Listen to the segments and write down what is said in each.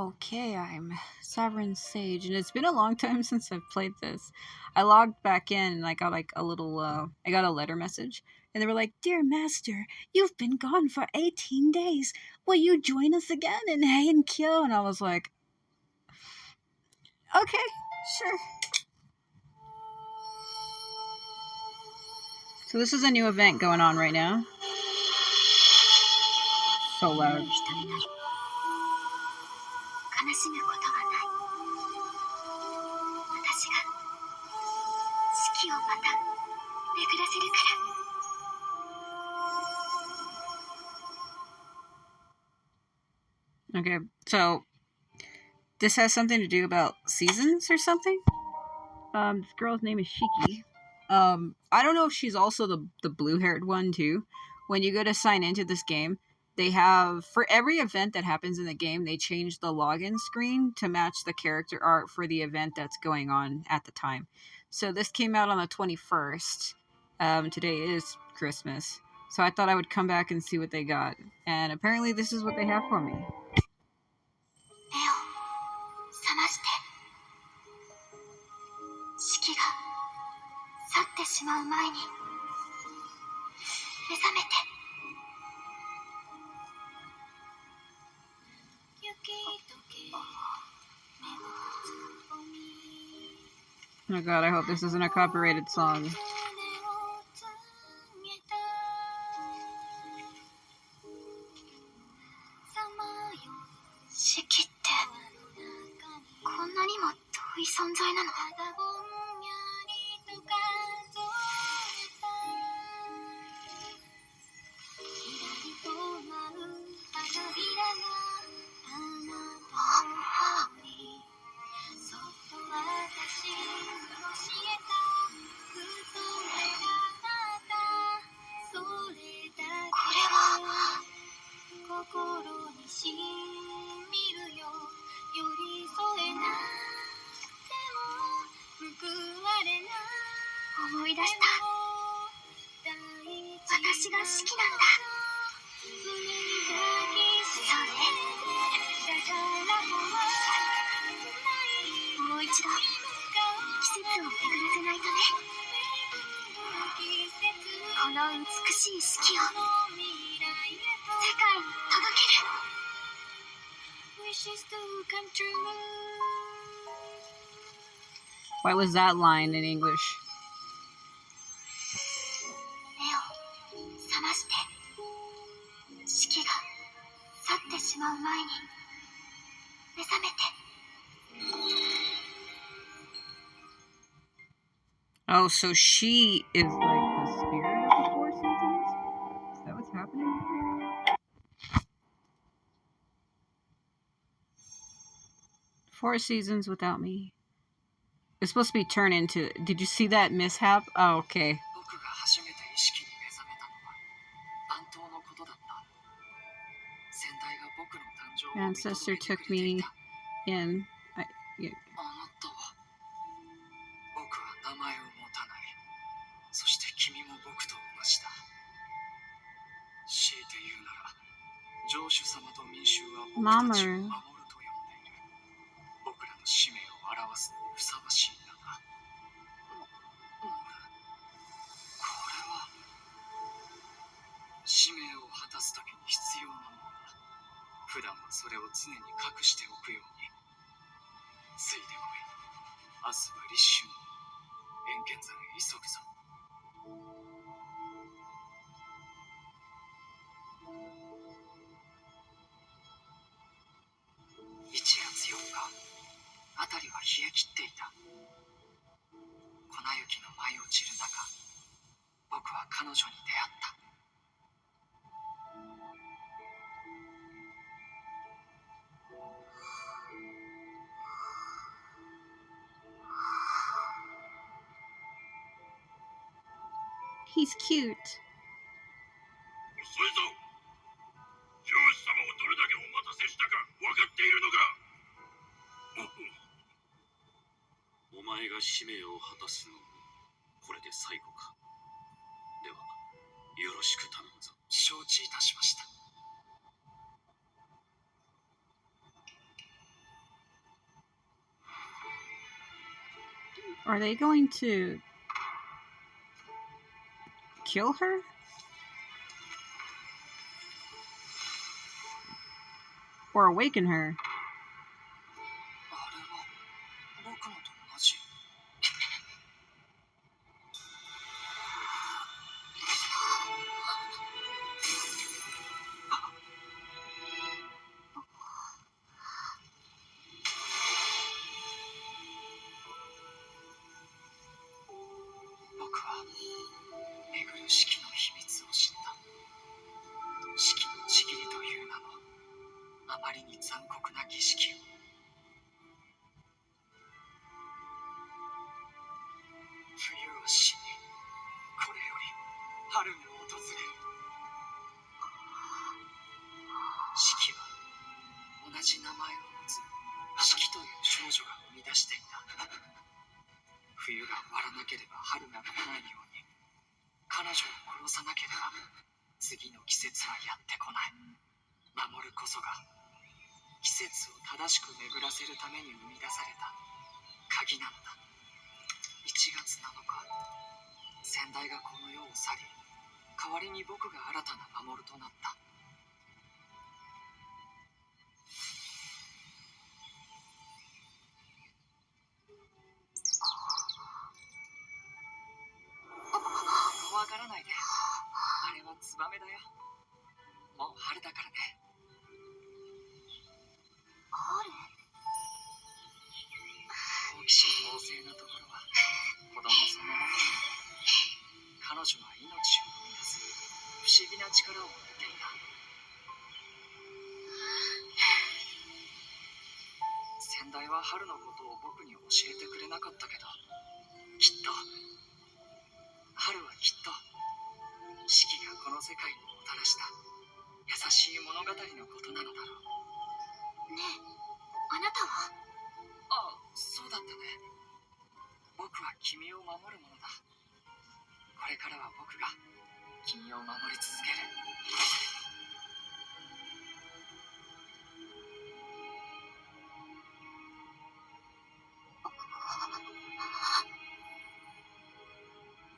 Okay, I'm Sovereign Sage, and it's been a long time since I've played this. I logged back in and I got like a little, I got a letter message, and they were like, "Dear Master, you've been gone for 18 days. Will you join us again in Heian-kyo?" And I was like, "Okay, sure." So this is a new event going on right now. So loud. Okay, so this has something to do about seasons or something. This girl's name is Shiki. I don't know if she's also the blue-haired one too. When you go to sign into this game, they have, for every event that happens in the game, they change the login screen to match the character art for the event that's going on at the time. So this came out on the 21st. Today is Christmas. So I thought I would come back and see what they got. And apparently this is what they have for me. Oh god, I hope this isn't a copyrighted song. Why was that line in English? Oh, so she is like the spirit of the Four Seasons? Is that what's happening? Four Seasons without me. It's supposed to be turned into... Did you see that mishap? Oh, okay. Ancestor took me in. Yeah. Mamoru. He's cute. お前が使命を果たすのもこれで最後か。ではよろしく頼むぞ。承知いたしました。Are they going to kill her? Or awaken her? あれは僕のと同じ。僕は巡る四季の秘密を知った。四季のちぎりという名のあまりに残酷な儀式を。冬は死に、これより春が訪れる。四季は同じ名前を持つ四季という少女が生み出していた。冬が終わらなければ春が来ないように、彼女を殺さなければ次の季節はやってこない。守るこそが季節を正しく巡らせるために生み出された鍵なのだ。1月7日、先代がこの世を去り、代わりに僕が新たな守るとなった。怖がらないで。あれはツバメだよ。もう春だからね。春？好奇心旺盛なところは子供そのものなの。彼女は命を生み出す不思議な力を持っていた。先代は春のことを僕に教えてくれなかったけど、きっと春はきっと四季がこの世界にもたらした優しい物語のことなのだろう。ねえ、あなたは？ああ、そうだったね。僕は君を守るものだ。これからは僕が君を守り続ける。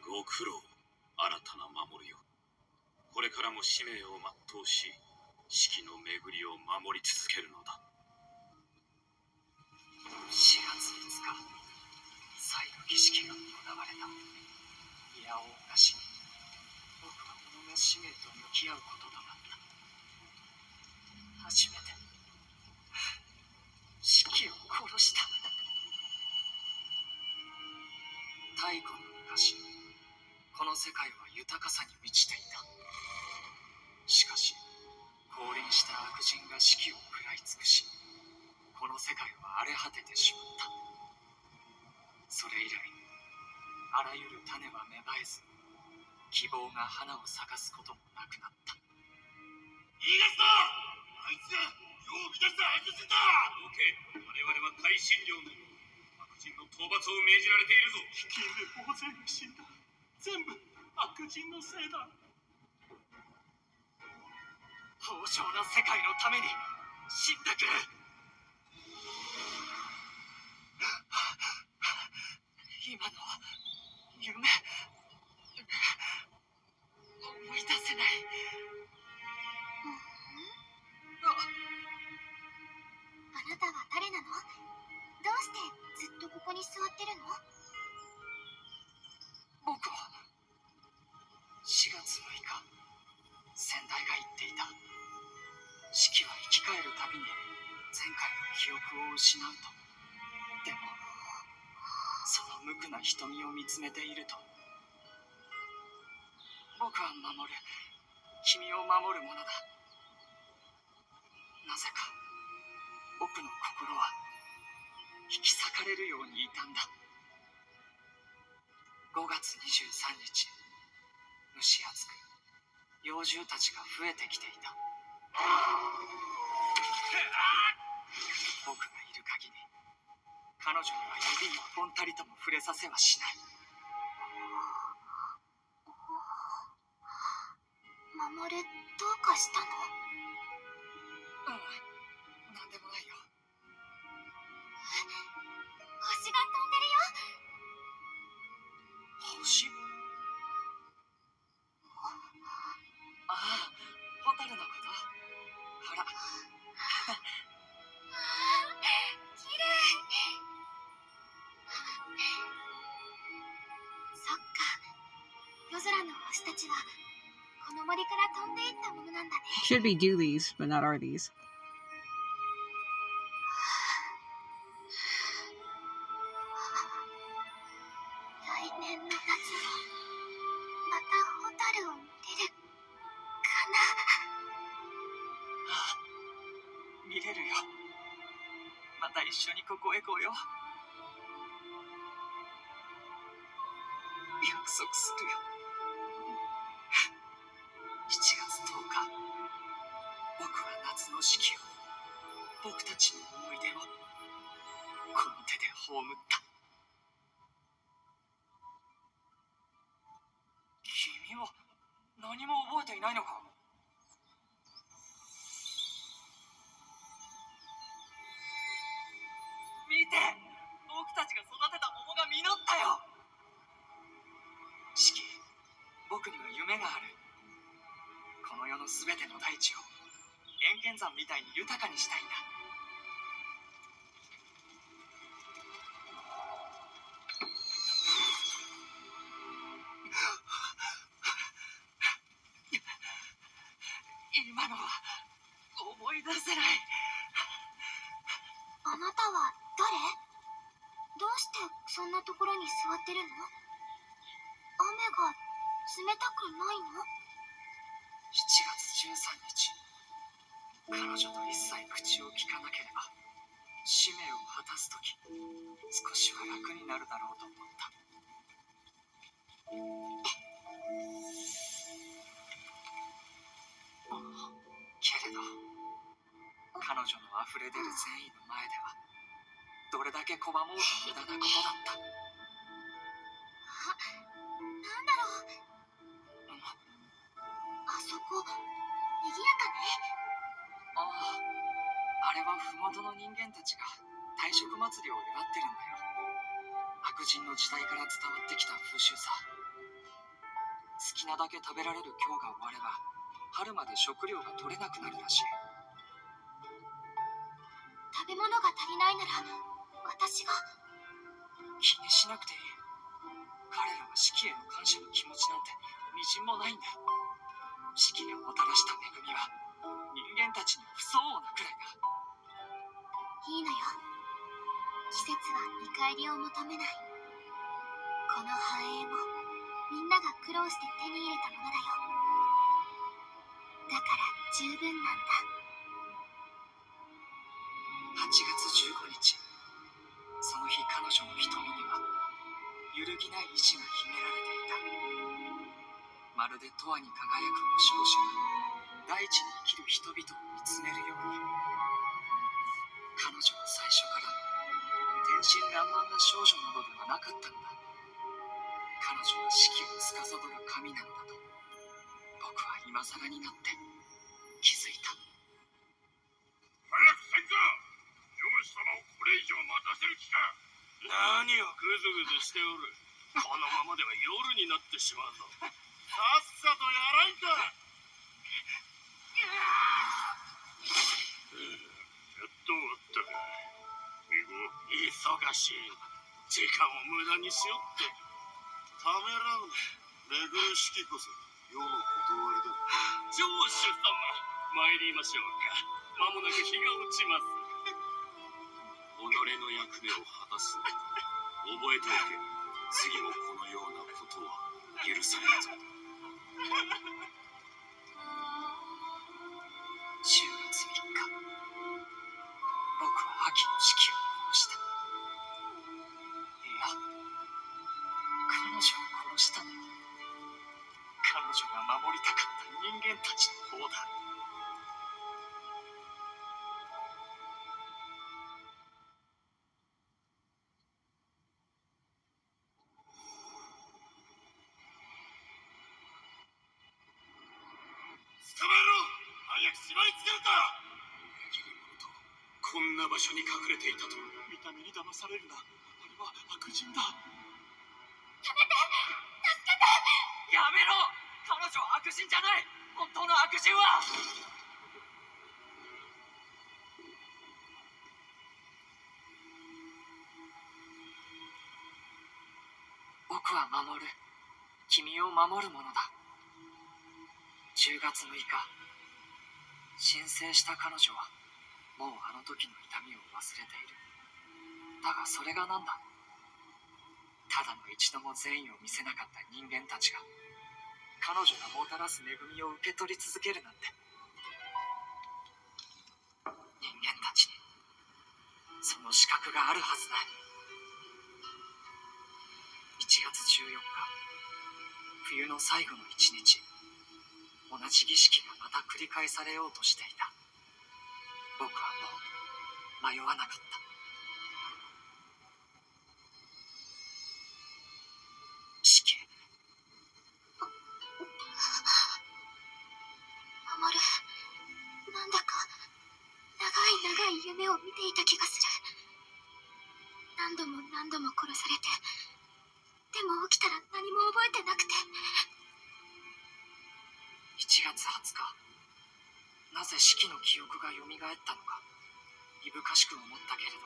ご苦労、新たな守るよ。これからも使命を全うし、四季の巡りを守り続けるのだ。4月5日、再度儀式が行われた。いやおうなしに、僕は己の使命と向き合うこととなった。初めて四季を殺した。太古の昔、この世界は豊かさに満ちていた。しかし降臨した悪人が四季を食らい尽くし、この世界は荒れ果ててしまった。それ以来、あらゆる種は芽生えず、希望が花を咲かすこともなくなった。いいですだ、あいつが世を乱した悪人だ。どけ、我々は大神領の悪人の討伐を命じられているぞ。危険で大勢が死んだ。全部悪人のせいだ。豊穣な世界のために死んでくれ。今のは夢。思い出せない。あなたは誰なの？どうしてずっとここに座ってるの？僕は4月6日、先代が言っていた。四季は生き返るたびに前回の記憶を失うと。でもその無垢な瞳を見つめていると、僕は守る、君を守るものだ。なぜか僕の心は引き裂かれるように痛んだ。5月23日、蒸し暑く幼獣たちが増えてきていた。僕がいる限り、彼女には指一本たりとも触れさせはしない。守る、どうかしたの？なんでもないよ。星が飛んでるよ。Should be do these, but not are these. 来年の夏もまた蛍を見れるかな。ああ、見れるよ。また一緒にここへ来よう。約束するよ。7月10日、僕は夏の四季を、僕たちの思い出をこの手で葬った。君は何も覚えていないのか？見て、僕たちが育てた桃が実ったよ。四季、僕には夢がある。この世のすべての大地を円剣山みたいに豊かにしたいんだ。今のは思い出せない。あなたは誰？どうしてそんなところに座ってるの？雨が冷たくないの？ 7月13日、彼女と一切口を聞かなければ使命を果たすとき、少しは楽になるだろうと思った。けれど、彼女の溢れ出る善意の前ではどれだけ拒もうと無駄なことだった。なんだろう。あそこ、賑やかね。ああ、あれは麓の人間たちが大食祭りを祝ってるんだよ。白人の時代から伝わってきた風習さ。好きなだけ食べられる今日が終われば春まで食料が取れなくなるらしい。食べ物が足りないなら私が。気にしなくていい。彼らは四季への感謝の気持ちなんてみじんもないんだ。四季がもたらした恵みは人間たちに不相応なくらいだ。いいのよ。季節は見返りを求めない。この繁栄もみんなが苦労して手に入れたものだよ。だから十分なんだ。8月15日、その日彼女の瞳には揺るぎない意志が秘められていた。まるで永遠に輝く星々が大地に生きる人々を見つめるように。彼女は最初から天真爛漫な少女などではなかったのだ。彼女は四季を司る神なのだと僕は今更になって気づいた。早くせんか。漁師様をこれ以上待たせる気か。何をグズグズしておる。このままでは夜になってしまうぞ。さっさとやらんか。やっと終わったか。忙しい。時間を無駄にしよって。ためらうな。めぐる式こそ世の断りだ。城主様、参りましょうか。間もなく日が落ちます。己の役目を果たす。覚えておけ。次もこのようなことは許されんぞ。10月3日、僕は秋の四季を殺した。いや、彼女を殺したのは彼女が守りたかった人間たちの方だ。捕まえろ。早く縛り付けるか。裏切り者とこんな場所に隠れていたと。見た目に騙されるな。あれは白人だ。やめて。助けて。やめろ。彼女は悪人じゃない。本当の悪人は僕は守る。君を守るものだ。10月6日、申請した彼女はもうあの時の痛みを忘れている。だがそれがなんだ。ただの一度も善意を見せなかった人間たちが彼女がもたらす恵みを受け取り続けるなんて。人間たちにその資格があるはずだ。1月14日、冬の最後の一日、同じ儀式がまた繰り返されようとしていた。僕はもう迷わなかった。四季、守る、なんだか長い夢を見ていた気がする。何度も何度も殺されて、でも起きたら何も覚えてなくて。1月20日、なぜ四季の記憶がよみがえったのかいぶかしく思ったけれど、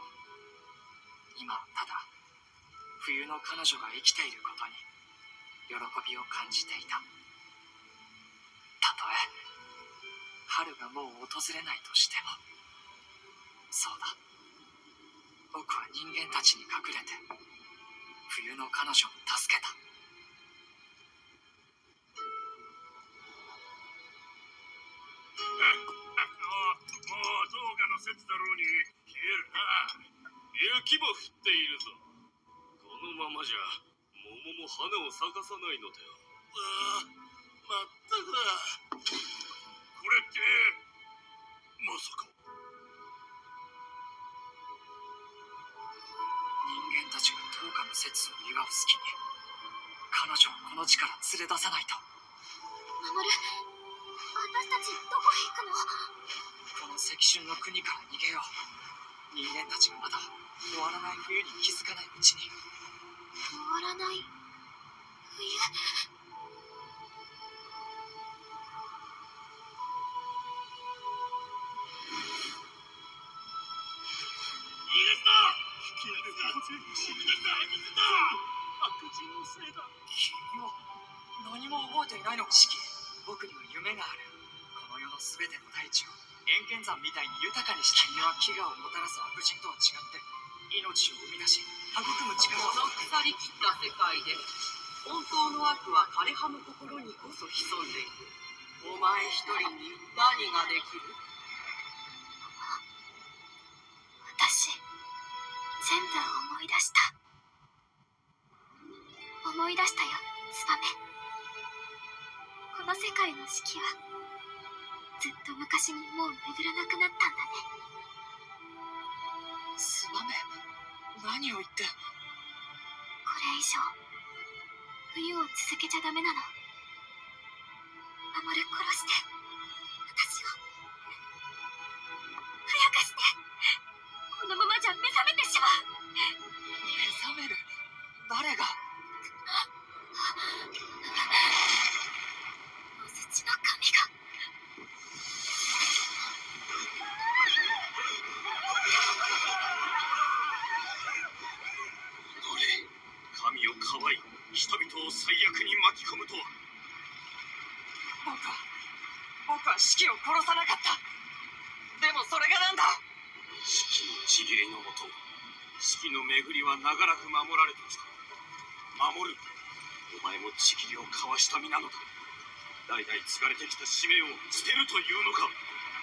今はただ冬の彼女が生きていることに喜びを感じていた。たとえ春がもう訪れないとしても。そうだ、僕は人間たちに隠れて冬の彼女を助けた。もうどうかの説だろうに冷えるな。雪も降っているぞ。このままじゃ桃も花を咲かさないのだよ。まったくだ。これってまさか。人間たちがどうかの説を祝う隙に彼女をこの地から連れ出さないと。守る、私たちどこへ行くの？この赤春の国から逃げよう。人間たちがまだ終わらない冬に気づかないうちに。終わらない冬。逃げすな！引き上げた全部死に出した白人だ！白人のせいだ。君は何も覚えていないのか。四季、僕には夢がある。この世の全ての大地を円剣山みたいに豊かにした。君は飢餓をもたらす悪人とは違って命を生み出し育む力を。腐りきった世界で本当の悪は枯葉の心にこそ潜んでいる。お前一人に何ができる？私、全部思い出した。思い出したよ、ツバメ。この世界の四季はずっと昔にもう巡らなくなったんだね。ツバメ、何を言って。これ以上冬を続けちゃダメなの。守る、殺して私を早くして。このままじゃ目覚めてしまう。目覚める？誰が？おせちの神が。神をかばい人々を最悪に巻き込むとは。僕は四季を殺さなかった。でもそれがなんだ。四季のちぎりのもと、四季の巡りは長らく守られてきた。守る、お前もちぎりを交わした身なのだ。代々継がれてきた使命を捨てるというのか。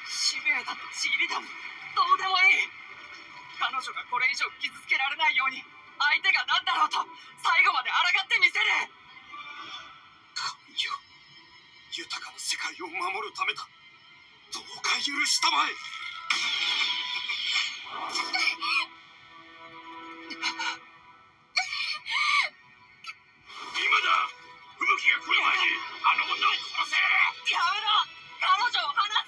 使命だとちぎりだ、どうでもいい。彼女がこれ以上傷つけられないように相手が何だろうと最後まで抗ってみせる。神よ、豊かな世界を守るためだ。どうか許したまえ。今だ！吹雪が来る前にあの女を殺せ！やめろ！彼女を離ダ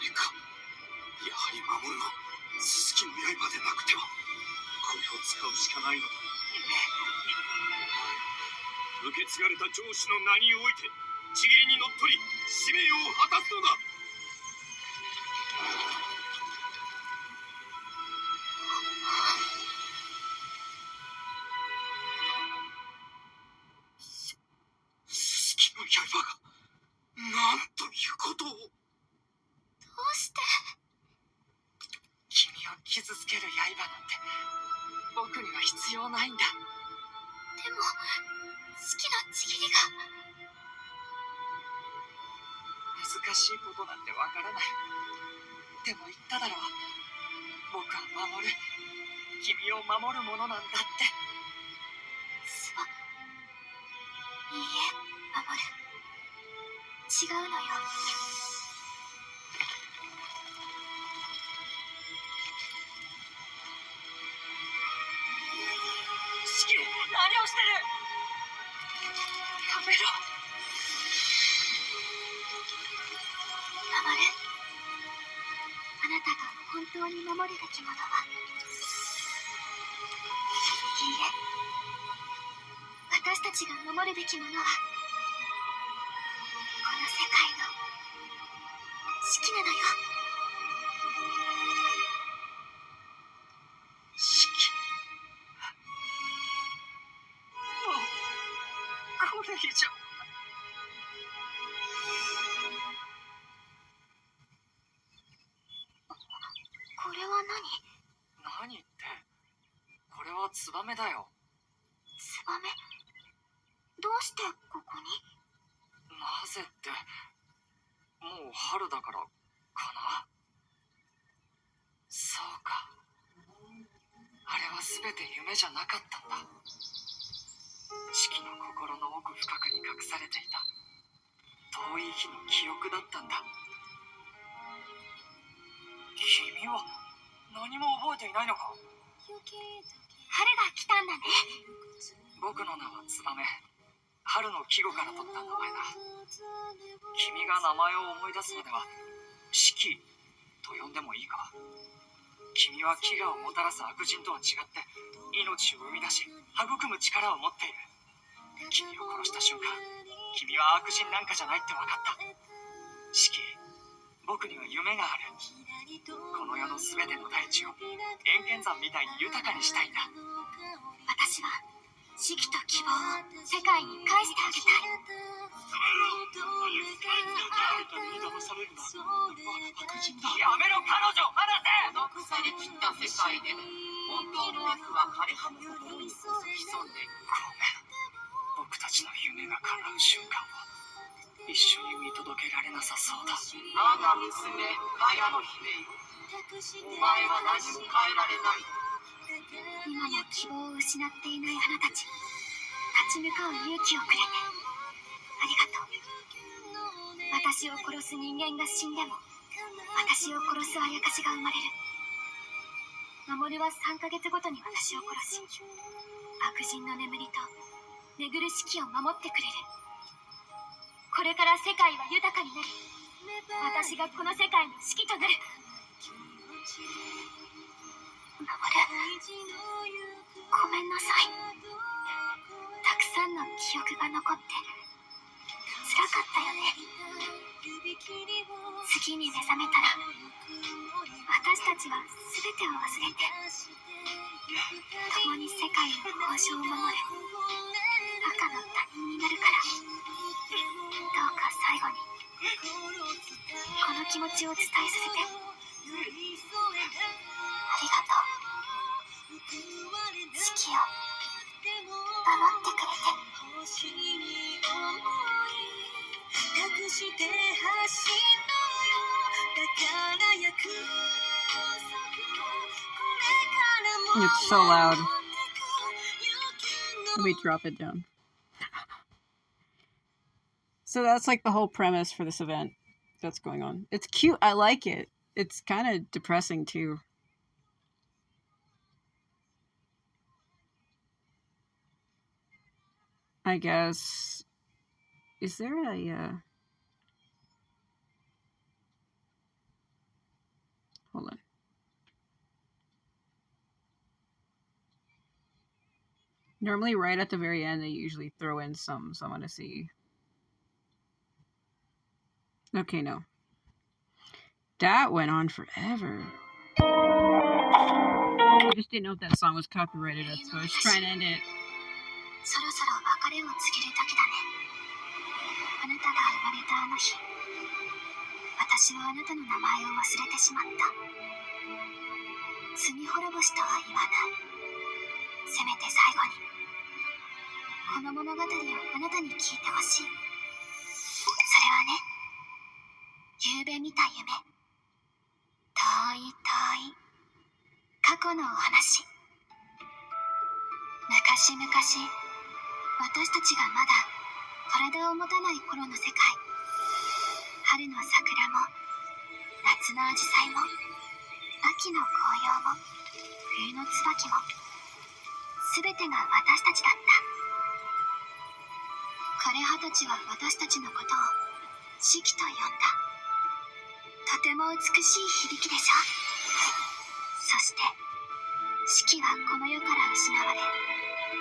メか。やはり守るのすすきの刃でなくては。これを使うしかないのだ。受け継がれた上司の名においてちぎりにのっとり使命を果たすのだ。傷つける刃なんて僕には必要ないんだ。でも四季のちぎりが。難しいことなんてわからない。でも言っただろう。僕は守る。君を守るものなんだって。いいえ、守る。違うのよ。四季、何をしてる。やめろ。守る。あなたが本当に守るべきものは、いいえ、私たちが守るべきものは、この世界の四季なのよ。四季、もうこれ以上。これは何って、これはツバメだよ。ツバメ？どうしてここに？なぜって、もう春だからかな。そうか。あれは全て夢じゃなかったんだ。四季の心の奥深くに隠されていた遠い日の記憶だったんだ。君は何も覚えていないのか。春が来たんだね。僕の名はツバメ。春の季語から取った名前だ。君が名前を思い出すまでは四季と呼んでもいいか。君は飢餓をもたらす悪人とは違って命を生み出し育む力を持っている。君を殺した瞬間、君は悪人なんかじゃないって分かった。四季、僕には夢がある。この世の全ての大地を円剣山みたいに豊かにしたいんだ。私は四季と希望を世界に返してあげたい。に騙されるな。悪人だ。やめろ、彼女を放せ。腐りきった世界で本当の悪は枯葉の心にこそ潜んでいる。ごめん、僕たちの夢が叶う瞬間を一緒に見届けられなさそうだ。我が娘ガヤの姫よ、お前は何も変えられない。今も希望を失っていないあなたたち、立ち向かう勇気をくれてありがとう。私を殺す人間が死んでも私を殺すあやかしが生まれる。守は3ヶ月ごとに私を殺し、悪人の眠りと巡る四季を守ってくれる。これから世界は豊かになり、私がこの世界の四季となる。守、ごめんなさい。たくさんの記憶が残って辛かったよね。次に目覚めたら私たちは全てを忘れて共に世界の豊穣を守る赤の他人になるから。どうか最後にこの気持ちを伝えさせて。ありがとう。四季を守ってくれて。It's so loud. Let me drop it down. So that's like the whole premise for this event that's going on. It's cute. I like it. It's kind of depressing too. I guess. Is there a hold on. Normally right at the very end they usually throw in some, so I want to see. Okay, no. That went on forever. I just didn't know if that song was copyrighted, so I was trying to end it. そろそろ別れを告げる時だね。あなたが生まれたあの日、私はあなたの名前を忘れてしまった。罪滅ぼしとは言わない。せめて最後にこの物語をあなたに聞いてほしい。それはね、夕べ見た夢、遠い遠い過去のお話。昔々、私たちがまだ体を持たない頃の世界。春の桜も夏のアジサイも秋の紅葉も冬の椿も全てが私たちだった。枯葉たちは私たちのことを四季と呼んだ。とても美しい響きでしょ。そして四季はこの世から失われ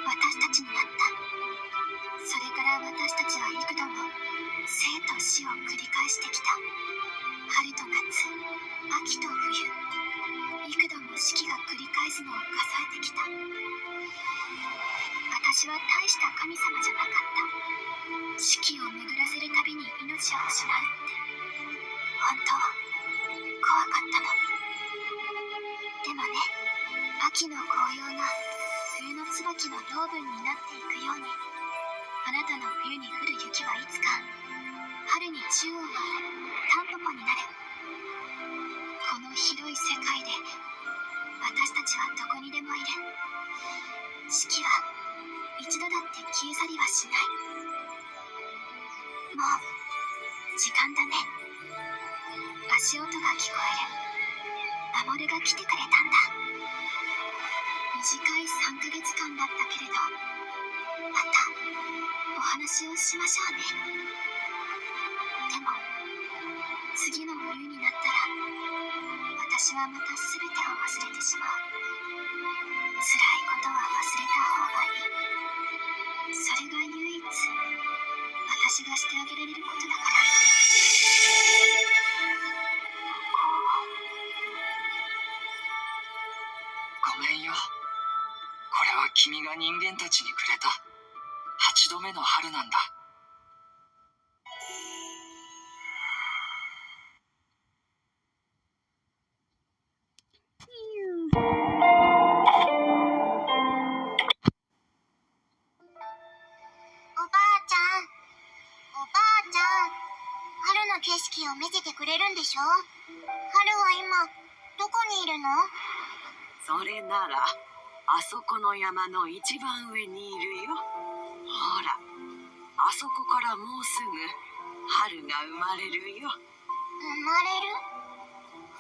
私たちになった。それから私たちは幾度も生と死を繰り返してきた。春と夏、秋と冬、幾度も四季が繰り返すのを数えてきた。私は大した神様じゃなかった。四季を巡らせるたびに命を失うって本当は怖かったの。でもね、秋の紅葉が冬の椿の養分になっていくように、あなたの冬に降る雪はいつか春に宙を舞うタンポポになる。この広い世界で私たちはどこにでもいる。四季は一度だって消え去りはしない。もう時間だね。足音が聞こえる。守が来てくれたんだ。短い3ヶ月間だったけれど、またお話をしましょうね。でも次の冬になったら私はまた全てを忘れてしまう。辛いことは忘れた方がいい。それが唯一私がしてあげられることだから。ごめんよ。これは君が人間たちにくれた8度目の春なんだ。おばあちゃん、おばあちゃん、春の景色を見せてくれるんでしょ。春は今どこにいるの？それならあそこの山の一番上にいるよ。ほら、あそこからもうすぐ春が生まれるよ。生まれる？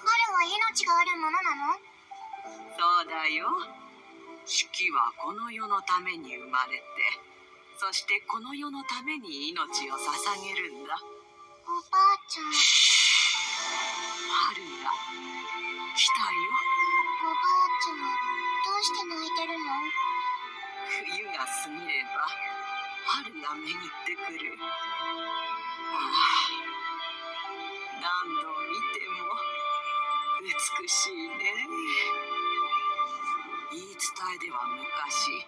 春は命があるものなの？そうだよ。四季はこの世のために生まれて、そしてこの世のために命を捧げるんだ。おばあちゃん。春が来たよ。おばあちゃん、どうして泣いてるの？冬が過ぎれば春が巡ってくる。何度見ても美しいね。言い伝えでは昔、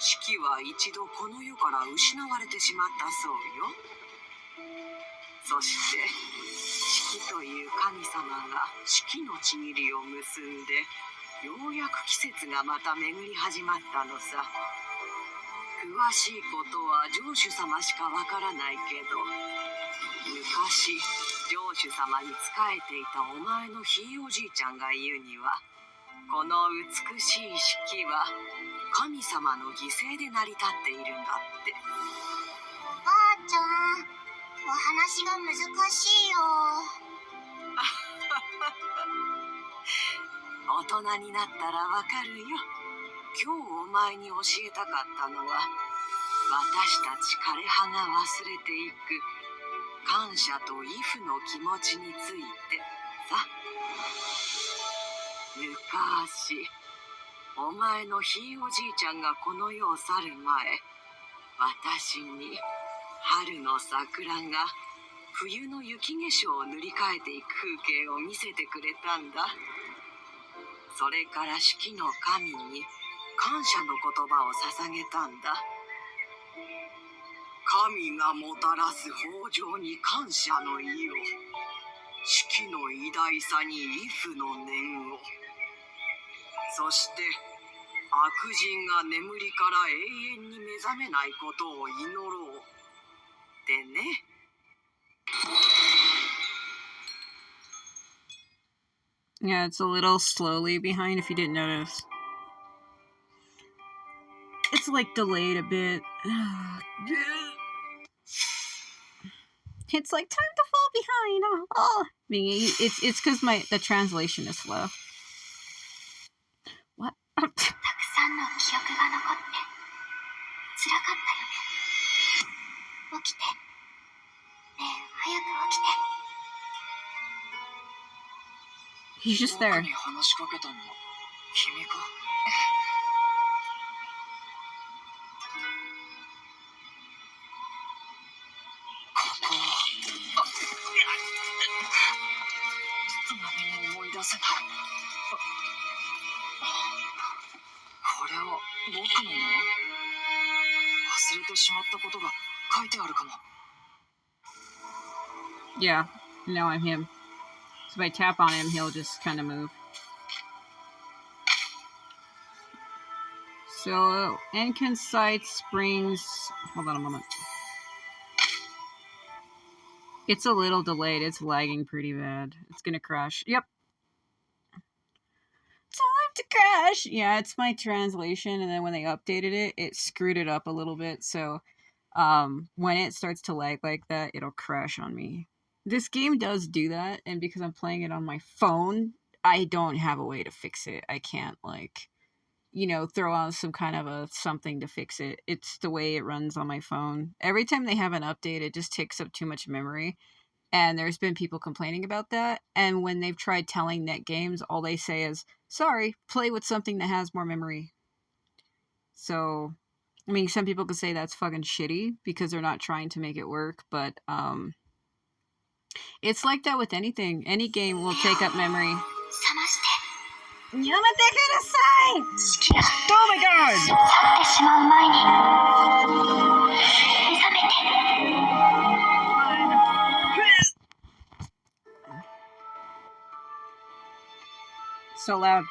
四季は一度この世から失われてしまったそうよ。そして四季という神様が四季のちぎりを結んで、ようやく季節がまた巡り始まったのさ。詳しいことは城主様しかわからないけど、昔城主様に仕えていたお前のひいおじいちゃんが言うには、この美しい四季は神様の犠牲で成り立っているんだって。おばあちゃん、お話が難しいよ。大人になったらわかるよ。今日お前に教えたかったのは、私たち枯葉が忘れていく感謝と畏怖の気持ちについてさ。昔、お前のひいおじいちゃんがこの世を去る前、私に春の桜が冬の雪化粧を塗り替えていく風景を見せてくれたんだ。それから四季の神に感謝の言葉を捧げたんだ。神がもたらす豊穣に感謝の意を、四季の偉大さに畏怖の念を。そして悪人が眠りから永遠に目覚めないことを祈ろうってね。Yeah, it's a little slowly behind if you didn't notice. It's like delayed a bit. It's like time to fall behind. Oh. I mean, it's because the translation is slow. What? たくさんの記憶が残って辛かったよね。起きて。ねえ、早く起きて。 He's just there. 僕に話しかけたのは君か？ここは何も思い出せない。これは僕のもの？忘れてしまったことが書いてあるかも。 Yeah, now I'm him. So if I tap on him, he'll just kind of move. So, Inconsight Springs... Hold on a moment. It's a little delayed. It's lagging pretty bad. It's gonna crash. Yep. Time to crash! Yeah, it's my translation, and then when they updated it, it screwed it up a little bit, so when it starts to lag like that, it'll crash on me. This game does do that, and because I'm playing it on my phone, I don't have a way to fix it. I can't, like, you know, throw out some kind of something to fix it. It's the way it runs on my phone. Every time they have an update, it just takes up too much memory. And there's been people complaining about that. And when they've tried telling NetGames, all they say is, sorry, play with something that has more memory. So, I mean, some people could say that's fucking shitty because they're not trying to make it work. But, it's like that with anything. Any game will take up memory. 覚まして。 Yamete kudasai! シキが Oh my god! 去ってしまう前に目覚めて。 So loud.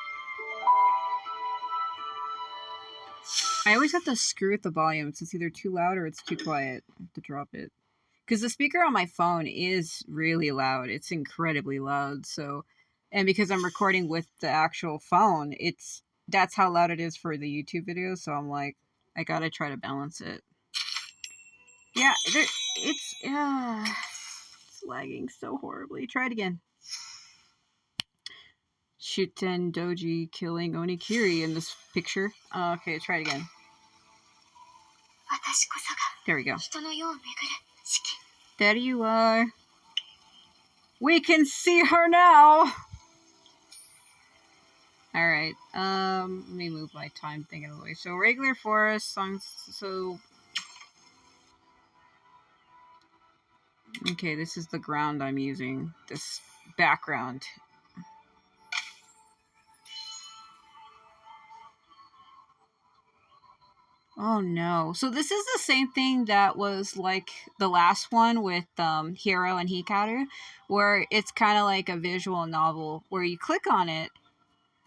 I always have to screw with the volume. It's either too loud or it's too quiet. I have to drop it. Because the speaker on my phone is really loud. It's incredibly loud. So, and because I'm recording with the actual phone, that's how loud it is for the YouTube video. So I'm like, I gotta try to balance it. Yeah, it's lagging so horribly. Try it again. Shuten Doji killing Onikiri in this picture. Okay, try it again. 私こそが There we go. 人の世を巡るシキ。 There you are. We can see her now. Alright, let me move my time thing out of the way. So regular forest songs, so... Okay, this is the ground I'm using. This background. Oh no. So this is the same thing that was like the last one with Hiro and Hikaru, where it's kind of like a visual novel where you click on it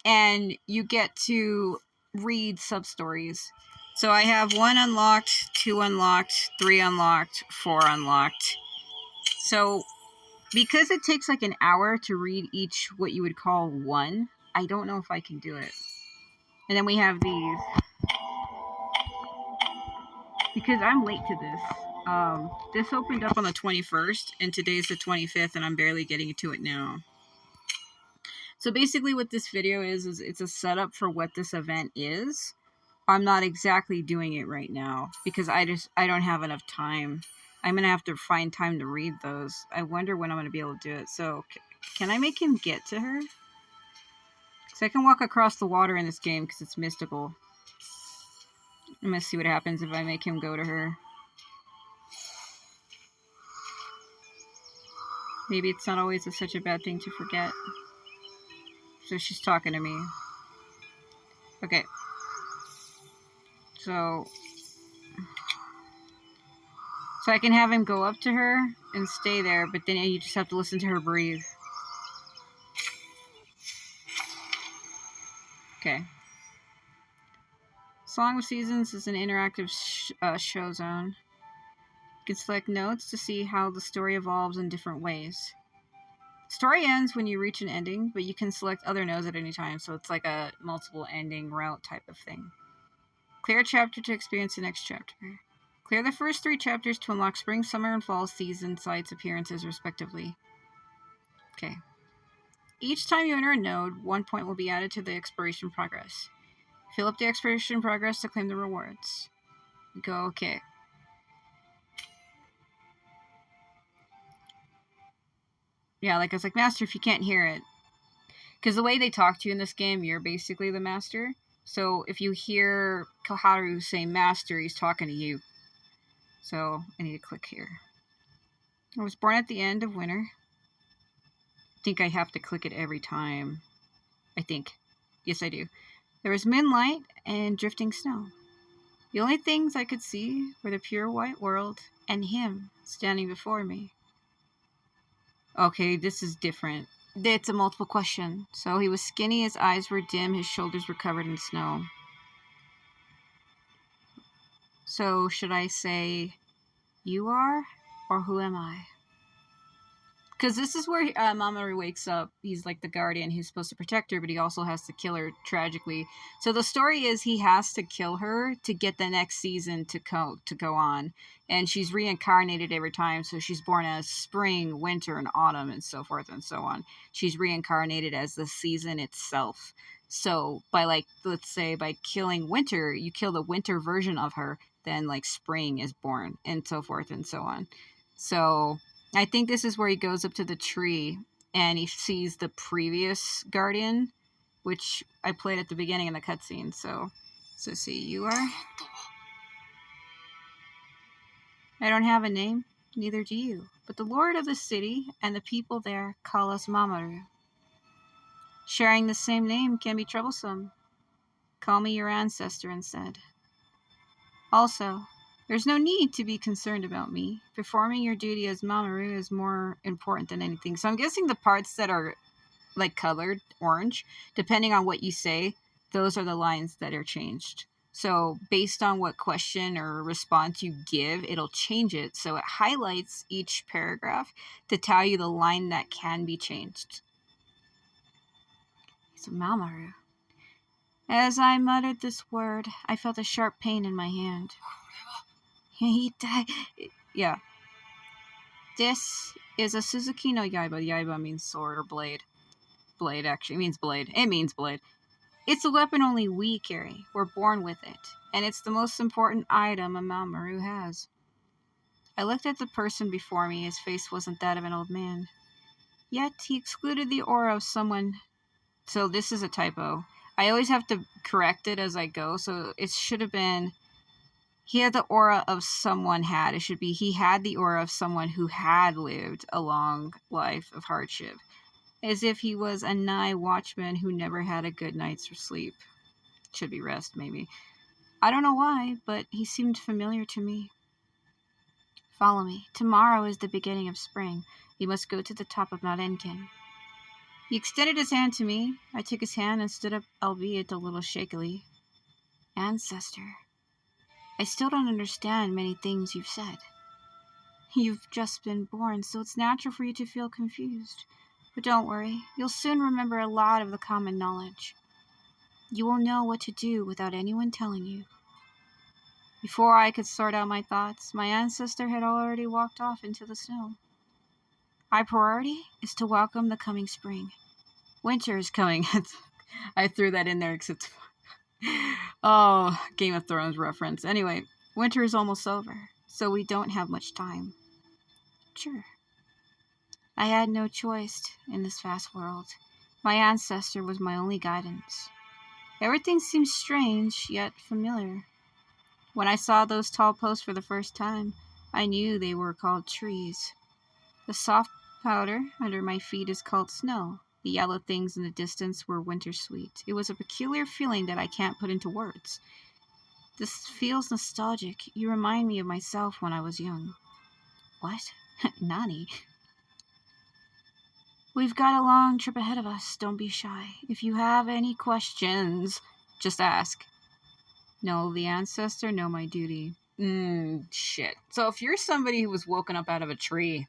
and you get to read sub-stories. So I have 1 unlocked, 2 unlocked, 3 unlocked, 4 unlocked. So because it takes like an hour to read each what you would call one, I don't know if I can do it. And then we have these. Because I'm late to this. This opened up on the 21st, and today's the 25th, and I'm barely getting to it now. So basically what this video is it's a setup for what this event is. I'm not exactly doing it right now, because I don't have enough time. I'm going to have to find time to read those. I wonder when I'm going to be able to do it. So, can I make him get to her? Because I can walk across the water in this game, because it's mystical. I'm going to see what happens if I make him go to her. Maybe it's not always such a bad thing to forget. So she's talking to me. Okay. So I can have him go up to her and stay there, but then you just have to listen to her breathe. Okay. Song of Seasons is an interactive show zone. You can select notes to see how the story evolves in different ways. Story ends when you reach an ending, but you can select other nodes at any time, so it's like a multiple ending route type of thing. Clear a chapter to experience the next chapter. Clear the first 3 chapters to unlock spring, summer, and fall season sites appearances, respectively. Okay. Each time you enter a node, 1 point will be added to the exploration progress. Fill up the exploration progress to claim the rewards. Go okay. Yeah, like I was like, Master, if you can't hear it. Because the way they talk to you in this game, you're basically the Master. So if you hear Koharu say Master, he's talking to you. So I need to click here. I was born at the end of winter. I think I have to click it every time. I think. Yes, I do. There was moonlight and drifting snow. The only things I could see were the pure white world and him standing before me. Okay, this is different. It's a multiple question. So he was skinny, his eyes were dim, his shoulders were covered in snow. So should I say, you are, or who am I? Because this is where Mamoru wakes up. He's like the guardian. He's supposed to protect her, but he also has to kill her tragically. So the story is he has to kill her to get the next season to go on. And she's reincarnated every time. So she's born as spring, winter, and autumn, and so forth and so on. She's reincarnated as the season itself. So by let's say by killing winter, you kill the winter version of her, then like spring is born, and so forth and so on. So I think this is where he goes up to the tree and he sees the previous guardian, which I played at the beginning in the cutscene. So see, you are. I don't have a name, neither do you. But the lord of the city and the people there call us Mamoru. Sharing the same name can be troublesome. Call me your ancestor instead. Also, there's no need to be concerned about me. Performing your duty as Mamoru is more important than anything. So I'm guessing the parts that are like colored orange, depending on what you say, those are the lines that are changed. So based on what question or response you give, it'll change it. So it highlights each paragraph to tell you the line that can be changed. It's Mamoru. As I muttered this word, I felt a sharp pain in my hand. He died. Yeah. This is a Suzuki no Yaiba. Yaiba means sword or blade. Blade actually means blade. It means blade. It's a weapon only we carry. We're born with it. And it's the most important item a Mamoru has. I looked at the person before me. His face wasn't that of an old man. Yet he excluded the aura of someone. So this is a typo. I always have to correct it as I go. So it should have been, he had the aura of someone had. It should be, he had the aura of someone who had lived a long life of hardship. As if he was a night watchman who never had a good night's sleep. Should be rest, maybe. I don't know why, but he seemed familiar to me. Follow me. Tomorrow is the beginning of spring. We must go to the top of Mount Enkin. He extended his hand to me. I took his hand and stood up, albeit a little shakily. Ancestor. I still don't understand many things you've said. You've just been born, so it's natural for you to feel confused. But don't worry, you'll soon remember a lot of the common knowledge. You will know what to do without anyone telling you. Before I could sort out my thoughts, my ancestor had already walked off into the snow. My priority is to welcome the coming spring. Winter is coming. I threw that in there because it's oh, Game of Thrones reference. Anyway, winter is almost over, so we don't have much time. Sure. I had no choice in this vast world. My ancestor was my only guidance. Everything seemed strange, yet familiar. When I saw those tall posts for the first time, I knew they were called trees. The soft powder under my feet is called snow. The yellow things in the distance were winter sweet. It was a peculiar feeling that I can't put into words. This feels nostalgic. You remind me of myself when I was young. What? Nani? We've got a long trip ahead of us. Don't be shy. If you have any questions, just ask. Know the ancestor, know my duty. Shit. So if you're somebody who was woken up out of a tree,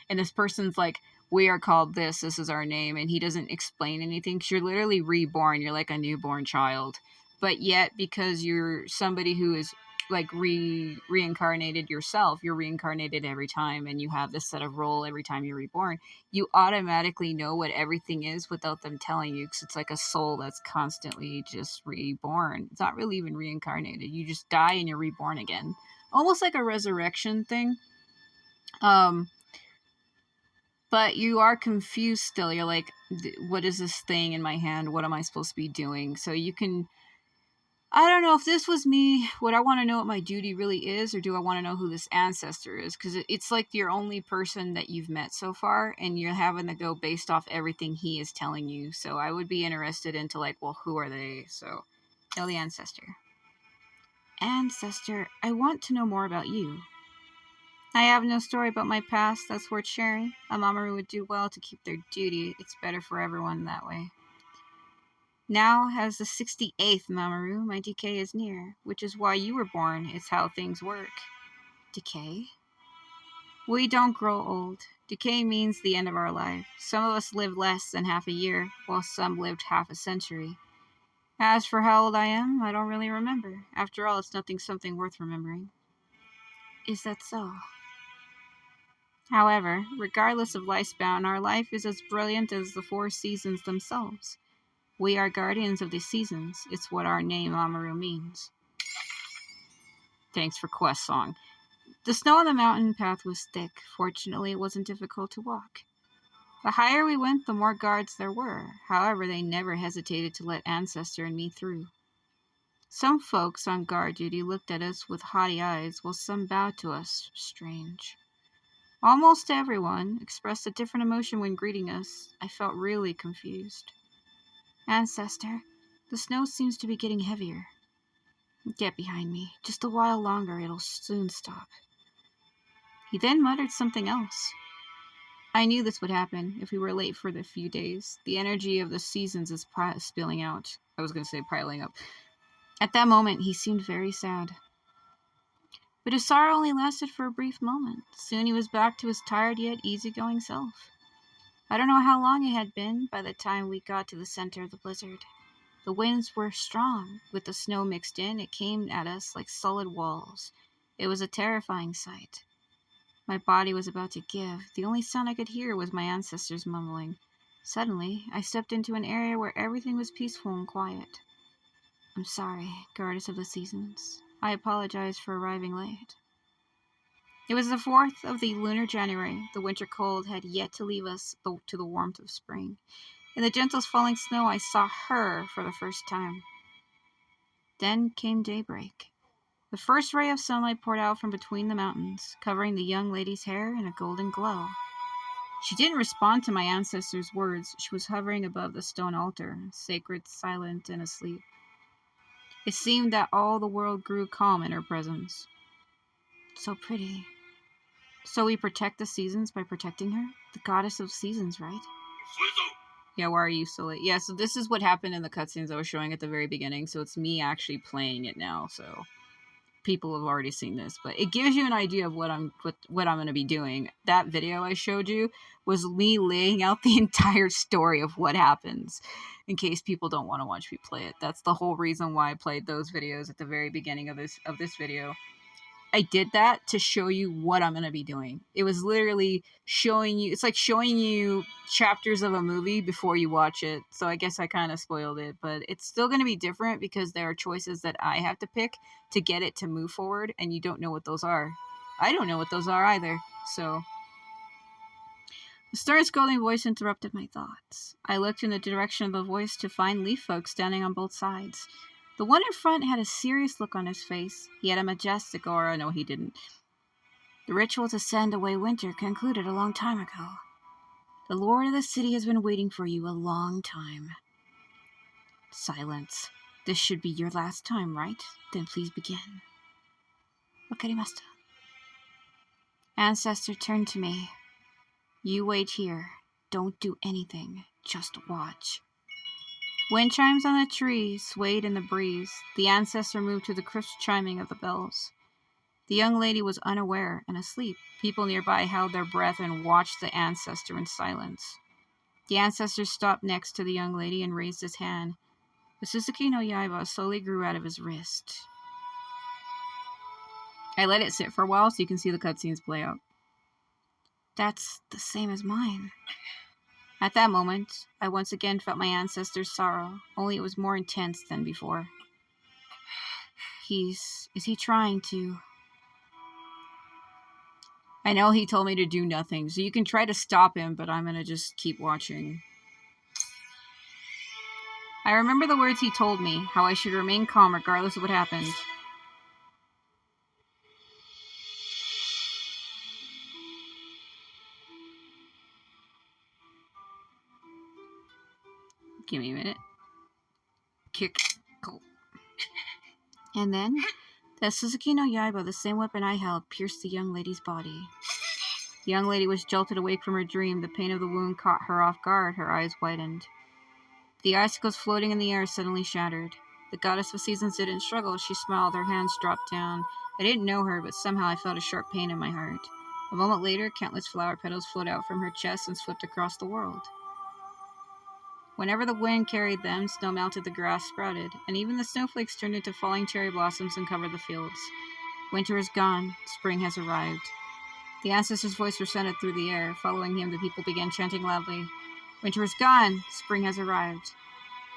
and this person's like, we are called this is our name, and he doesn't explain anything, because you're literally reborn, you're like a newborn child. But yet, because you're somebody who is like reincarnated yourself, you're reincarnated every time, and you have this set of role every time you're reborn, you automatically know what everything is without them telling you, because it's like a soul that's constantly just reborn. It's not really even reincarnated. You just die and you're reborn again, almost like a resurrection thing. But you are confused still. You're like, what is this thing in my hand? What am I supposed to be doing? So you can, I don't know if this was me, would I want to know what my duty really is, or do I want to know who this ancestor is? Because it's like your only person that you've met so far, and you're having to go based off everything he is telling you. So I would be interested into like, well, who are they? So, know the ancestor. Ancestor, I want to know more about you. I have no story about my past that's worth sharing. A Mamoru would do well to keep their duty. It's better for everyone that way. Now, as the 68th Mamoru, my decay is near, which is why you were born. It's how things work. Decay? We don't grow old. Decay means the end of our life. Some of us live less than half a year, while some lived half a century. As for how old I am, I don't really remember. After all, it's nothing something worth remembering. Is that so? However, regardless of lifespan, our life is as brilliant as the four seasons themselves. We are guardians of the seasons. It's what our name Amaru means. Thanks for quest song. The snow on the mountain path was thick. Fortunately, it wasn't difficult to walk. The higher we went, the more guards there were. However, they never hesitated to let Ancestor and me through. Some folks on guard duty looked at us with haughty eyes, while some bowed to us. Strange. Almost everyone expressed a different emotion when greeting us. I felt really confused. Ancestor, the snow seems to be getting heavier. Get behind me. Just a while longer, it'll soon stop. He then muttered something else. I knew this would happen if we were late for the few days. The energy of the seasons is spilling out. I was going to say piling up. At that moment, he seemed very sad. But his sorrow only lasted for a brief moment. Soon he was back to his tired yet easygoing self. I don't know how long it had been by the time we got to the center of the blizzard. The winds were strong. With the snow mixed in, it came at us like solid walls. It was a terrifying sight. My body was about to give. The only sound I could hear was my ancestors mumbling. Suddenly, I stepped into an area where everything was peaceful and quiet. I'm sorry, goddess of the seasons. I apologize for arriving late. It was the 4th of the lunar January. The winter cold had yet to leave us to the warmth of spring. In the gentle falling snow, I saw her for the first time. Then came daybreak. The first ray of sunlight poured out from between the mountains, covering the young lady's hair in a golden glow. She didn't respond to my ancestors' words. She was hovering above the stone altar, sacred, silent, and asleep. It seemed that all the world grew calm in her presence. So pretty. So we protect the seasons by protecting her? The goddess of seasons, right? Yeah, why are you so late? Yeah, so this is what happened in the cutscenes I was showing at the very beginning, so it's me actually playing it now, so people have already seen this, but it gives you an idea of what I'm going to be doing. That video I showed you was me laying out the entire story of what happens, in case people don't want to watch me play it. That's the whole reason why I played those videos at the very beginning of this video. I did that to show you what I'm going to be doing. It was literally showing you, it's like showing you chapters of a movie before you watch it. So I guess I kind of spoiled it, but it's still going to be different because there are choices that I have to pick to get it to move forward, and you don't know what those are. I don't know what those are either. So the stern scolding voice interrupted my thoughts. I looked in the direction of the voice to find Leaf Folk standing on both sides. The one in front had a serious look on his face. He had a majestic aura. No, he didn't. The ritual to send away winter concluded a long time ago. The lord of the city has been waiting for you a long time. Silence. This should be your last time, right? Then please begin. Wakarimashita. Ancestor turned to me. You wait here. Don't do anything. Just watch. Wind chimes on the tree swayed in the breeze. The ancestor moved to the crisp chiming of the bells. The young lady was unaware and asleep. People nearby held their breath and watched the ancestor in silence. The ancestor stopped next to the young lady and raised his hand. The Suzuki no Yaiba slowly grew out of his wrist. I let it sit for a while so you can see the cutscenes play out. That's the same as mine. At that moment, I once again felt my ancestor's sorrow, only it was more intense than before. Is he trying to... I know he told me to do nothing, so you can try to stop him, but I'm gonna just keep watching. I remember the words he told me, how I should remain calm regardless of what happened. Give me a minute. Kick. Go. And then, the Suzuki no Yaiba, the same weapon I held, pierced the young lady's body. The young lady was jolted awake from her dream. The pain of the wound caught her off guard. Her eyes widened. The icicles floating in the air suddenly shattered. The goddess of seasons didn't struggle. She smiled. Her hands dropped down. I didn't know her, but somehow I felt a sharp pain in my heart. A moment later, countless flower petals floated out from her chest and swept across the world. Whenever the wind carried them, snow melted, the grass sprouted, and even the snowflakes turned into falling cherry blossoms and covered the fields. Winter is gone. Spring has arrived. The ancestor's voice resounded through the air. Following him, the people began chanting loudly. Winter is gone. Spring has arrived.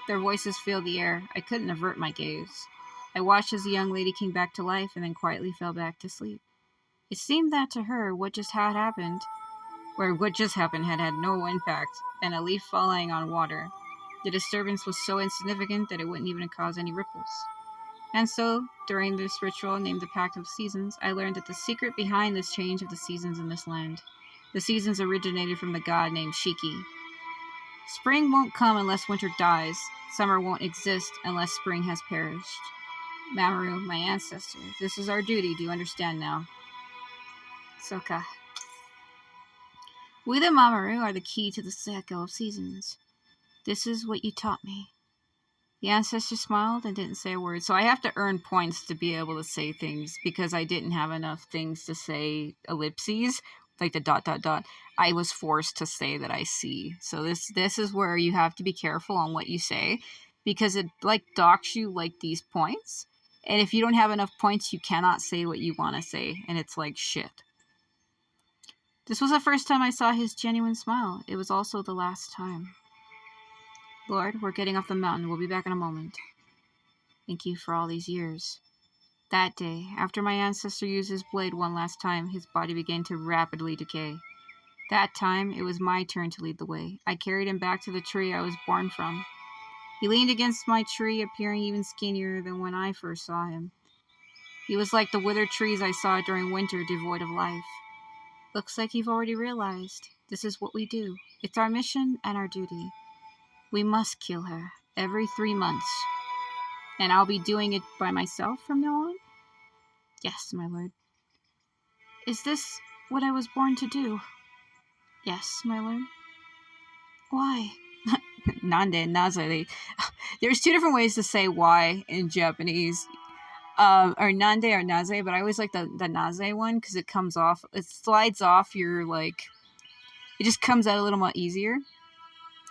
Their voices filled the air. I couldn't avert my gaze. I watched as the young lady came back to life and then quietly fell back to sleep. It seemed that to her, what just happened had had no impact, and a leaf falling on water. The disturbance was so insignificant that it wouldn't even cause any ripples. And so, during this ritual named the Pact of Seasons, I learned that the secret behind this change of the seasons in this land. The seasons originated from the god named Shiki. Spring won't come unless winter dies. Summer won't exist unless spring has perished. Mamoru, my ancestor, this is our duty. Do you understand now? Soka. We the Mamoru are the key to the cycle of seasons. This is what you taught me. The ancestor smiled and didn't say a word. So I have to earn points to be able to say things because I didn't have enough things to say ellipses, like the ... I was forced to say that I see. So this is where you have to be careful on what you say because it like docks you like these points. And if you don't have enough points, you cannot say what you want to say. And it's like shit. This was the first time I saw his genuine smile. It was also the last time. Lord, we're getting off the mountain. We'll be back in a moment. Thank you for all these years. That day, after my ancestor used his blade one last time, his body began to rapidly decay. That time, it was my turn to lead the way. I carried him back to the tree I was born from. He leaned against my tree, appearing even skinnier than when I first saw him. He was like the withered trees I saw during winter, devoid of life. Looks like you've already realized. This is what we do. It's our mission and our duty. We must kill her every 3 months. And I'll be doing it by myself from now on? Yes, my lord. Is this what I was born to do? Yes, my lord. Why? Nande, naze. There's 2 different ways to say why in Japanese. Or nande or naze, but I always like the naze one because it slides off your, like, it just comes out a little more easier.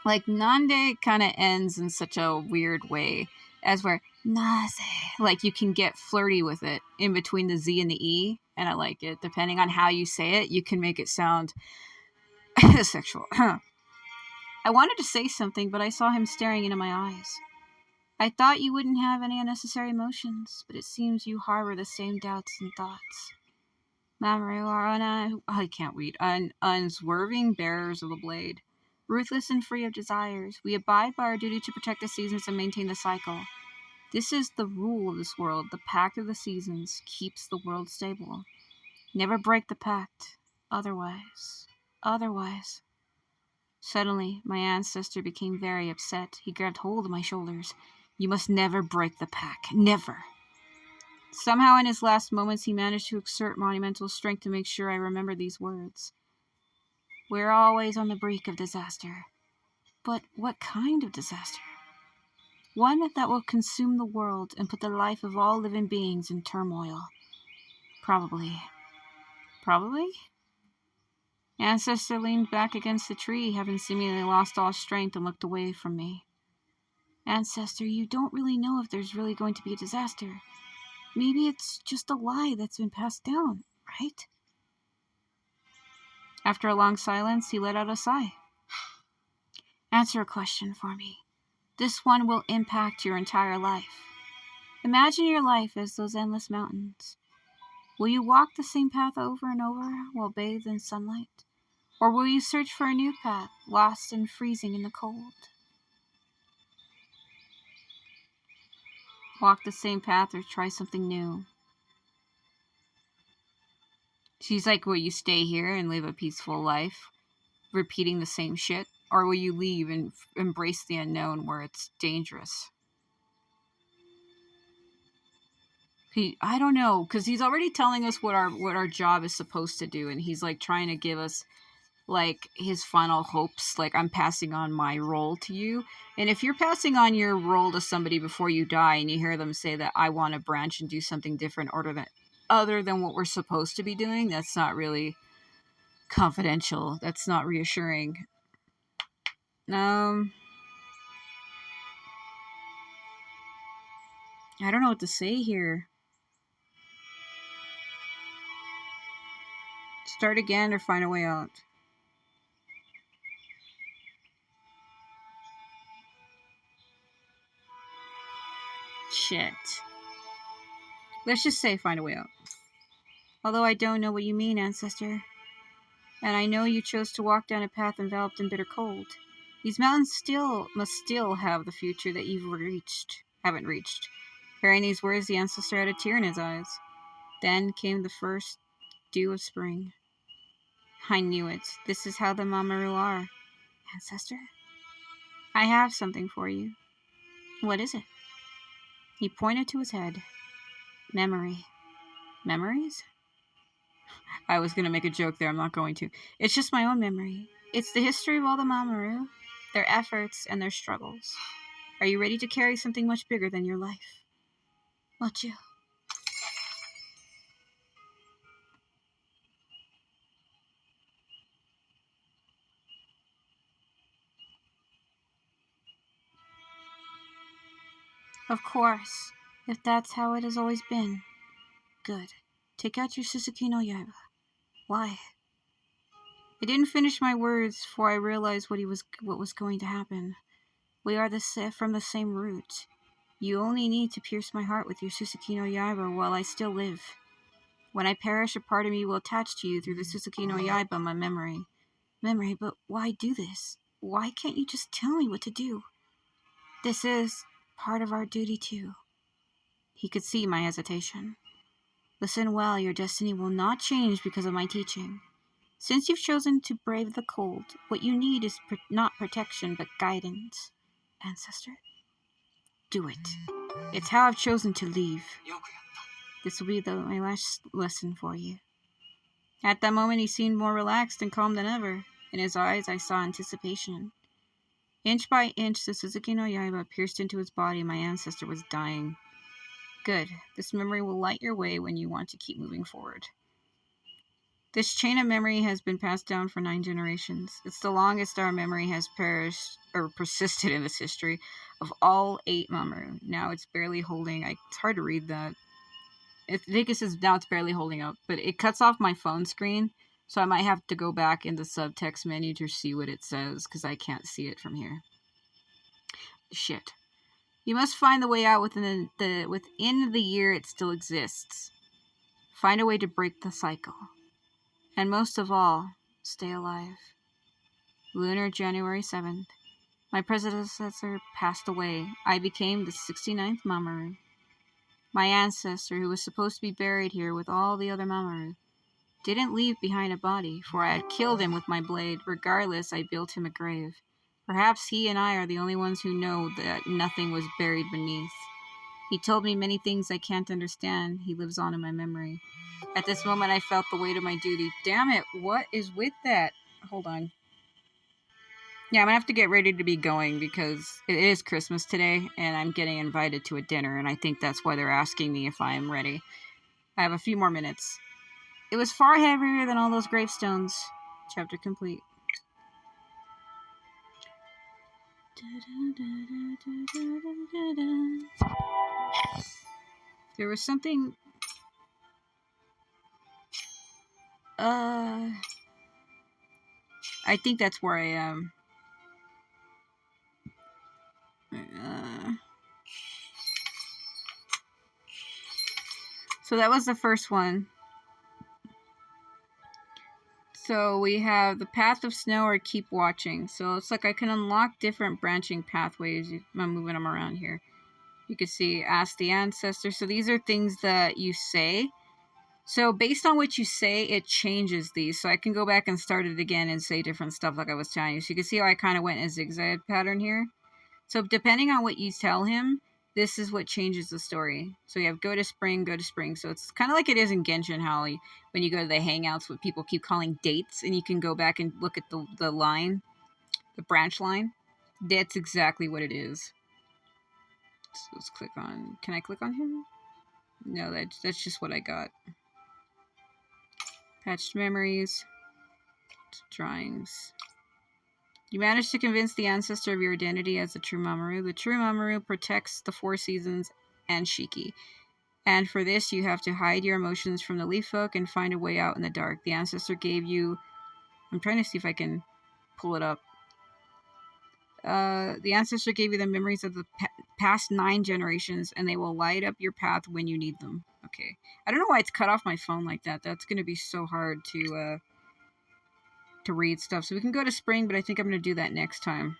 Like, nande kind of ends in such a weird way, as where naze, like, you can get flirty with it in between the Z and the E, and I like it. Depending on how you say it, you can make it sound sexual. I wanted to say something, but I saw him staring into my eyes. I thought you wouldn't have any unnecessary emotions, but it seems you harbor the same doubts and thoughts. Mamoru are I can't read. Unswerving bearers of the blade. Ruthless and free of desires, we abide by our duty to protect the seasons and maintain the cycle. This is the rule of this world. The pact of the seasons keeps the world stable. Never break the pact. Otherwise. Suddenly, my ancestor became very upset. He grabbed hold of my shoulders. You must never break the pact. Never. Somehow, in his last moments, he managed to exert monumental strength to make sure I remember these words. We're always on the brink of disaster. But what kind of disaster? One that will consume the world and put the life of all living beings in turmoil. Probably. Probably? Ancestor leaned back against the tree, having seemingly lost all strength, and looked away from me. Ancestor, you don't really know if there's really going to be a disaster. Maybe it's just a lie that's been passed down, right? After a long silence, he let out a sigh. Answer a question for me. This one will impact your entire life. Imagine your life as those endless mountains. Will you walk the same path over and over while bathed in sunlight? Or will you search for a new path, lost and freezing in the cold? Walk the same path or try something new. She's like, will you stay here and live a peaceful life, repeating the same shit? Or will you leave and embrace the unknown where it's dangerous? I don't know, because he's already telling us what our job is supposed to do, and he's like trying to give us like his final hopes, like I'm passing on my role to you. And if you're passing on your role to somebody before you die and you hear them say that I want to branch and do something different other than what we're supposed to be doing, that's not really confidential. That's not reassuring. I don't know what to say here. Start again or find a way out. Shit. Let's just say find a way out. Although I don't know what you mean, Ancestor. And I know you chose to walk down a path enveloped in bitter cold. These mountains must still have the future that haven't reached. Hearing these words, the Ancestor had a tear in his eyes. Then came the first dew of spring. I knew it. This is how the Mamoru are. Ancestor? I have something for you. What is it? He pointed to his head. Memory. Memories? I was going to make a joke there. I'm not going to. It's just my own memory. It's the history of all the Mamoru, their efforts, and their struggles. Are you ready to carry something much bigger than your life? Machu. Of course, if that's how it has always been. Good. Take out your Suzuki no Yaiba. Why? I didn't finish my words, for I realized what was going to happen. We are from the same root. You only need to pierce my heart with your Suzuki no Yaiba while I still live. When I perish, a part of me will attach to you through the Suzuki no Yaiba, my memory. Memory, but why do this? Why can't you just tell me what to do? This is part of our duty too. He could see my hesitation. Listen well, your destiny will not change because of my teaching. Since you've chosen to brave the cold, what you need is not protection, but guidance. Ancestor, do it. It's how I've chosen to leave. This will be my last lesson for you. At that moment, he seemed more relaxed and calm than ever. In his eyes, I saw anticipation. Inch by inch, the Suzuki no Yaiba pierced into his body, and my ancestor was dying. Good. This memory will light your way when you want to keep moving forward. This chain of memory has been passed down for 9 generations. It's the longest our memory has persisted in this history of all 8 Mamoru. Now it's barely holding. It's hard to read that. I think it says now it's barely holding up, but it cuts off my phone screen, so I might have to go back in the subtext menu to see what it says, because I can't see it from here. Shit. You must find the way out within the year it still exists. Find a way to break the cycle. And most of all, stay alive. Lunar January 7th. My predecessor passed away. I became the 69th Mamoru. My ancestor, who was supposed to be buried here with all the other Mamoru, didn't leave behind a body, for I had killed him with my blade. Regardless, I built him a grave. Perhaps he and I are the only ones who know that nothing was buried beneath. He told me many things I can't understand. He lives on in my memory. At this moment, I felt the weight of my duty. Damn it, what is with that? hold on. Yeah, I'm gonna have to get ready to be going because it is Christmas today and I'm getting invited to a dinner, and I think that's why they're asking me if I am ready. I have a few more minutes. It was far heavier than all those gravestones. Chapter complete. There was something. I think that's where I am. So that was the first one. So we have the Path of Snow or Keep Watching. So it's like I can unlock different branching pathways. I'm moving them around here. You can see Ask the Ancestors. So these are things that you say. So based on what you say, it changes these. So I can go back and start it again and say different stuff like I was telling you. So you can see how I kind of went in a zigzag pattern here. So depending on what you tell him, this is what changes the story. So you have go to spring. So it's kind of like it is in Genshin, how when you go to the hangouts, what people keep calling dates, and you can go back and look at the line, the branch line. That's exactly what it is. So let's click on, can I click on him? No, that's just what I got. Patched memories. Drawings. You managed to convince the ancestor of your identity as the true Mamoru. The true Mamoru protects the Four Seasons and Shiki. And for this, you have to hide your emotions from the leaf folk and find a way out in the dark. The ancestor gave you... I'm trying to see if I can pull it up. The ancestor gave you the memories of the past 9 generations, and they will light up your path when you need them. Okay. I don't know why it's cut off my phone like that. That's going to be so hard to read stuff. So we can go to spring, but I think I'm going to do that next time.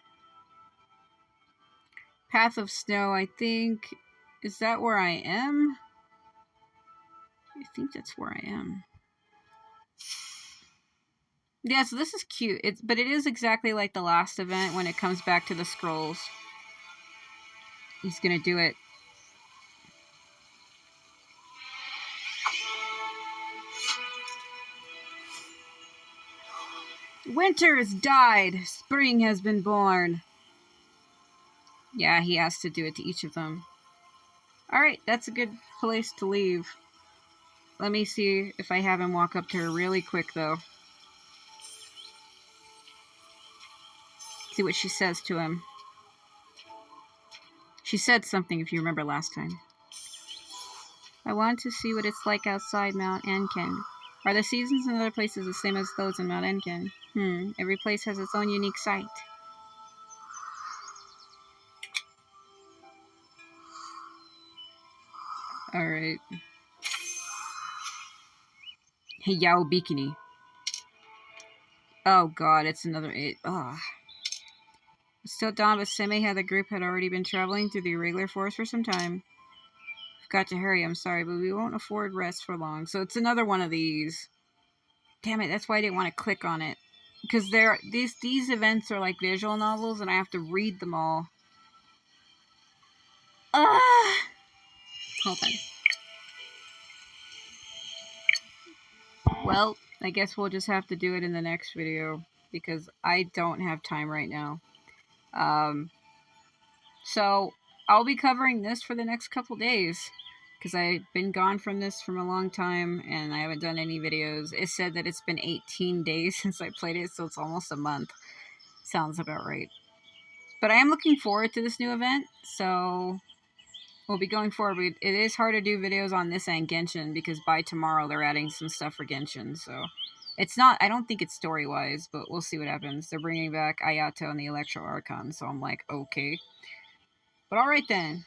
Path of Snow, I think... Is that where I am? I think that's where I am. Yeah, so this is cute. But it is exactly like the last event when it comes back to the scrolls. He's gonna do it. Winter has died. Spring has been born. Yeah, he has to do it to each of them. Alright, that's a good place to leave. Let me see if I have him walk up to her really quick, though. See what she says to him. She said something, if you remember last time. I want to see what it's like outside Mount Enken. Are the seasons in other places the same as those in Mount Enken? Every place has its own unique sight. Alright. Hey, Yao Bikini. Oh god, it's another 8. Ugh. Still dawn, but Seme had the group had already been traveling through the irregular forest for some time. We've got to hurry, I'm sorry, but we won't afford rest for long. So it's another one of these. Damn it, that's why I didn't want to click on it. Because these events are like visual novels, and I have to read them all. Hold on. Well, I guess we'll just have to do it in the next video, because I don't have time right now. So I'll be covering this for the next couple days, because I've been gone from this from a long time, and I haven't done any videos. It said that it's been 18 days since I played it, so it's almost a month. Sounds about right. But I am looking forward to this new event, so we'll be going forward. It is hard to do videos on this and Genshin, because by tomorrow they're adding some stuff for Genshin, so... It's not, I don't think it's story-wise, but we'll see what happens. They're bringing back Ayato and the Electro Archon, so I'm like, okay. But alright then.